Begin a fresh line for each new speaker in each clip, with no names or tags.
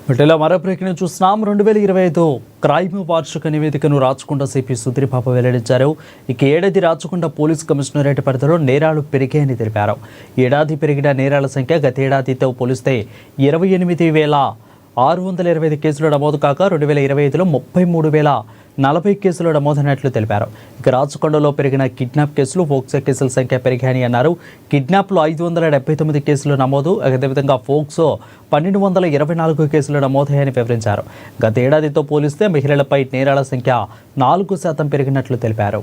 వీటిలో మరో ప్రకటన చూస్తున్నాం. 2025 క్రైమ్ వార్షిక నివేదికను రాచకొండ సిపి సుధీర్ బాబు వెల్లడించారు. ఇక ఏడాది రాచకొండ పోలీస్ కమిషనరేట్ పరిధిలో నేరాలు పెరిగాయని తెలిపారు. ఏడాది పెరిగిన నేరాల సంఖ్య గత ఏడాదితో పోలిస్తే 28,625 కేసులు నమోదు కాక 2025లో 33,040 కేసులు నమోదైనట్లు తెలిపారు. ఇక రాచకొండలో పెరిగిన కిడ్నాప్ కేసులు, ఫోక్సో కేసుల సంఖ్య పెరిగాయని అన్నారు. కిడ్నాప్లో 579 కేసులు నమోదు, అదేవిధంగా ఫోక్సో 1224 కేసులు నమోదయ్యాయని వివరించారు. గత ఏడాదితో పోలిస్తే మహిళలపై నేరాల సంఖ్య 4% పెరిగినట్లు తెలిపారు.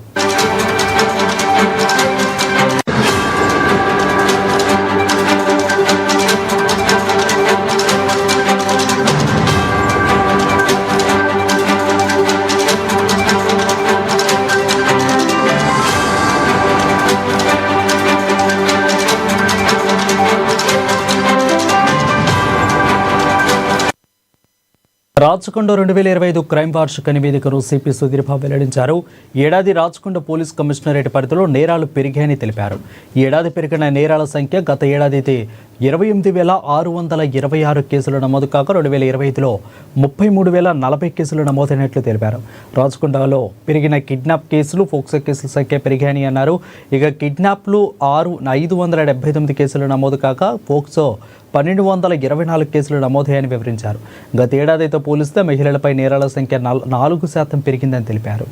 రాచకొండ 2025 క్రైమ్ వార్షిక నివేదికను సిపి సుధీర్ బాబు వెల్లడించారు. ఏడాది రాచకొండ పోలీస్ కమిషనరేట్ పరిధిలో నేరాలు పెరిగాయని తెలిపారు. ఏడాది పెరిగిన నేరాల సంఖ్య గత ఏడాది 28,626 కేసులు నమోదు కాక 2025లో 33,040 కేసులు నమోదైనట్లు తెలిపారు. రాచకొండలో పెరిగిన కిడ్నాప్ కేసులు, ఫోక్సో కేసుల సంఖ్య పెరిగాయని అన్నారు. ఇక కిడ్నాప్లు 579 కేసులు నమోదు కాక ఫోక్సో 1224 కేసులు నమోదయ్యాయని వివరించారు. గత ఏడాదితో పోలిస్తే మహిళలపై నేరాల సంఖ్య 4% పెరిగిందని తెలిపారు.